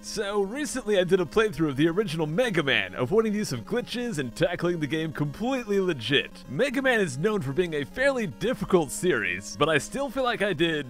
So recently I did a playthrough of the original Mega Man, avoiding the use of glitches and tackling the game completely legit. Mega Man is known for being a fairly difficult series, but I still feel like I did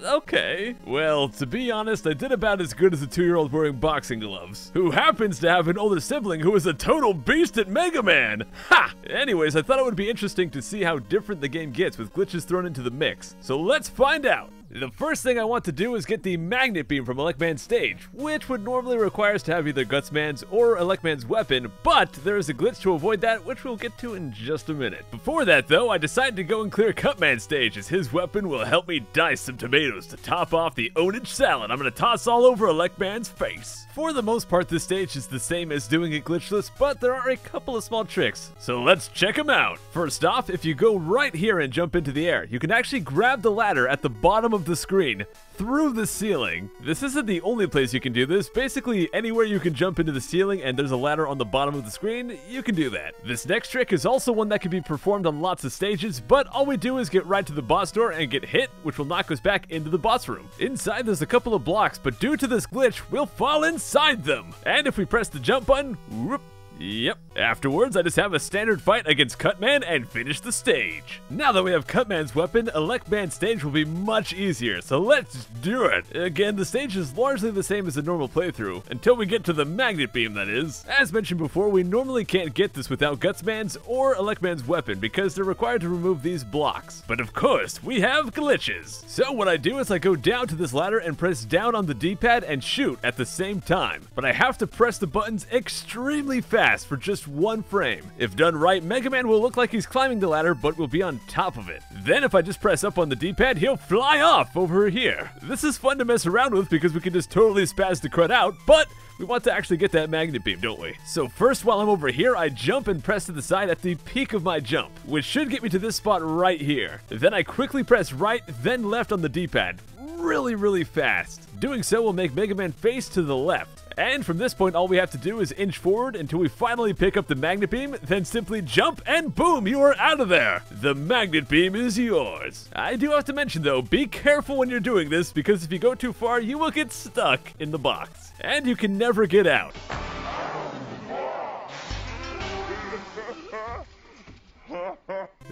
okay. Well, to be honest, I did about as good as a 2-year-old wearing boxing gloves, who happens to have an older sibling who is a total beast at Mega Man! Ha! Anyways, I thought it would be interesting to see how different the game gets with glitches thrown into the mix. So let's find out! The first thing I want to do is get the magnet beam from Elecman's stage, which would normally require us to have either Gutsman's or Elecman's weapon, but there is a glitch to avoid that, which we'll get to in just a minute. Before that though, I decided to go and clear Cutman's stage, as his weapon will help me dice some tomatoes to top off the ownage salad I'm gonna toss all over Elecman's face. For the most part, this stage is the same as doing it glitchless, but there are a couple of small tricks, so let's check them out. First off, if you go right here and jump into the air, you can actually grab the ladder at the bottom of the screen through the ceiling. This isn't the only place you can do this. Basically, anywhere you can jump into the ceiling and there's a ladder on the bottom of the screen, you can do that. This next trick is also one that can be performed on lots of stages, but all we do is get right to the boss door and get hit, which will knock us back into the boss room. Inside, there's a couple of blocks, but due to this glitch, we'll fall inside them. And if we press the jump button, whoop, yep. Afterwards, I just have a standard fight against Cutman and finish the stage. Now that we have Cutman's weapon, Elecman's stage will be much easier, so let's do it. Again, the stage is largely the same as a normal playthrough, until we get to the magnet beam, that is. As mentioned before, we normally can't get this without Gutsman's or Elecman's weapon, because they're required to remove these blocks. But of course, we have glitches. So what I do is I go down to this ladder and press down on the D-pad and shoot at the same time. But I have to press the buttons extremely fast for just one frame. If done right, Mega Man will look like he's climbing the ladder, but will be on top of it. Then if I just press up on the D-pad, he'll fly off over here. This is fun to mess around with because we can just totally spaz the crud out, but we want to actually get that magnet beam, don't we? So first, while I'm over here, I jump and press to the side at the peak of my jump, which should get me to this spot right here. Then I quickly press right, then left on the D-pad, really fast. Doing so will make Mega Man face to the left. And from this point, all we have to do is inch forward until we finally pick up the magnet beam, then simply jump and boom, you are out of there. The magnet beam is yours. I do have to mention though, be careful when you're doing this, because if you go too far, you will get stuck in the box. And you can never get out.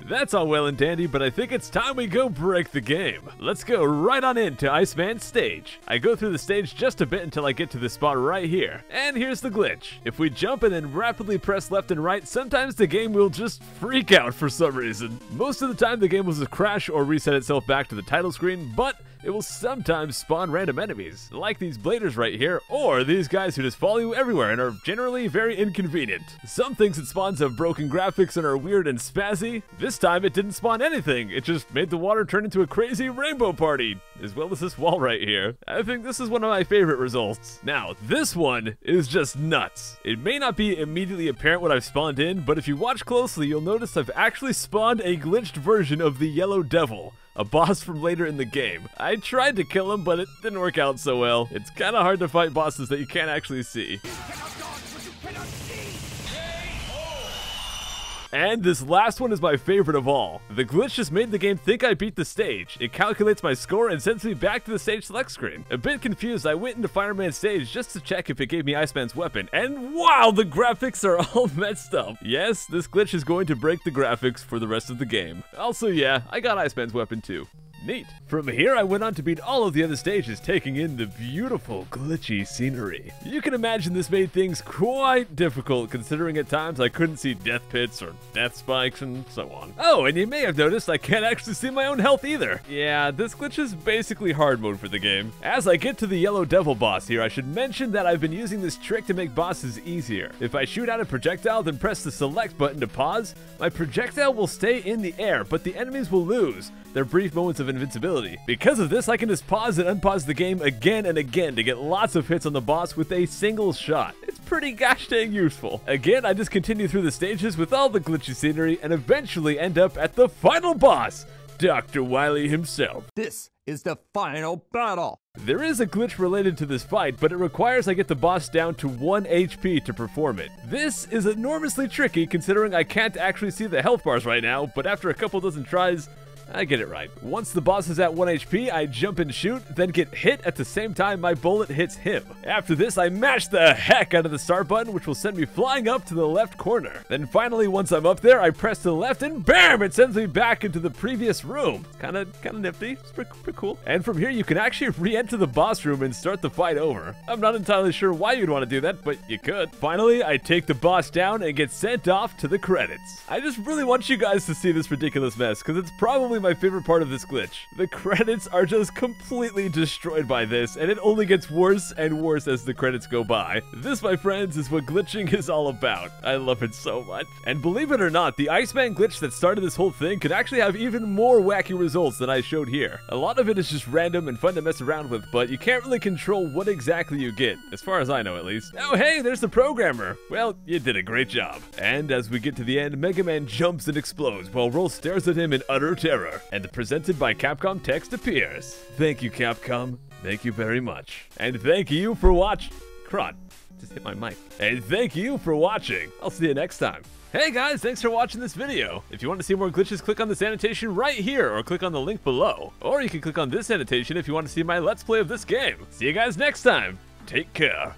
That's all well and dandy, but I think it's time we go break the game. Let's go right on into Iceman's stage. I go through the stage just a bit until I get to this spot right here. And here's the glitch. If we jump and then rapidly press left and right, sometimes the game will just freak out for some reason. Most of the time the game will just crash or reset itself back to the title screen, but it will sometimes spawn random enemies, like these bladers right here, or these guys who just follow you everywhere and are generally very inconvenient. Some things it spawns have broken graphics and are weird and spazzy. This time it didn't spawn anything, it just made the water turn into a crazy rainbow party, as well as this wall right here. I think this is one of my favorite results. Now, this one is just nuts. It may not be immediately apparent what I've spawned in, but if you watch closely, you'll notice I've actually spawned a glitched version of the Yellow Devil, a boss from later in the game. I tried to kill him, but it didn't work out so well. It's kind of hard to fight bosses that you can't actually see. And this last one is my favorite of all. The glitch just made the game think I beat the stage. It calculates my score and sends me back to the stage select screen. A bit confused, I went into Fireman's stage just to check if it gave me Iceman's weapon, and wow, the graphics are all messed up. Yes, this glitch is going to break the graphics for the rest of the game. Also, yeah, I got Iceman's weapon too. Neat. From here, I went on to beat all of the other stages, taking in the beautiful, glitchy scenery. You can imagine this made things quite difficult, considering at times I couldn't see death pits or death spikes and so on. Oh, and you may have noticed I can't actually see my own health either. Yeah, this glitch is basically hard mode for the game. As I get to the Yellow Devil boss here, I should mention that I've been using this trick to make bosses easier. If I shoot out a projectile, then press the select button to pause, my projectile will stay in the air, but the enemies will lose their brief moments of invincibility. Because of this, I can just pause and unpause the game again and again to get lots of hits on the boss with a single shot. It's pretty gosh dang useful. Again, I just continue through the stages with all the glitchy scenery and eventually end up at the final boss, Dr. Wily himself. This is the final battle. There is a glitch related to this fight, but it requires I get the boss down to 1 HP to perform it. This is enormously tricky considering I can't actually see the health bars right now, but after a couple dozen tries, I get it right. Once the boss is at 1 HP, I jump and shoot, then get hit at the same time my bullet hits him. After this, I mash the heck out of the start button, which will send me flying up to the left corner. Then finally, once I'm up there, I press to the left and BAM! It sends me back into the previous room. Kinda nifty. It's pretty cool. And from here, you can actually re-enter the boss room and start the fight over. I'm not entirely sure why you'd want to do that, but you could. Finally, I take the boss down and get sent off to the credits. I just really want you guys to see this ridiculous mess, because it's probably my favorite part of this glitch. The credits are just completely destroyed by this, and it only gets worse and worse as the credits go by. This, my friends, is what glitching is all about. I love it so much. And believe it or not, the Iceman glitch that started this whole thing could actually have even more wacky results than I showed here. A lot of it is just random and fun to mess around with, but you can't really control what exactly you get, as far as I know at least. Oh hey, there's the programmer. Well, you did a great job. And as we get to the end, Mega Man jumps and explodes while Roll stares at him in utter terror. And the presented by Capcom text appears. Thank you, Capcom. Thank you very much. And thank you for watching. Crud. Just hit my mic. And thank you for watching. I'll see you next time. Hey guys, thanks for watching this video. If you want to see more glitches, click on this annotation right here or click on the link below. Or you can click on this annotation if you want to see my Let's Play of this game. See you guys next time. Take care.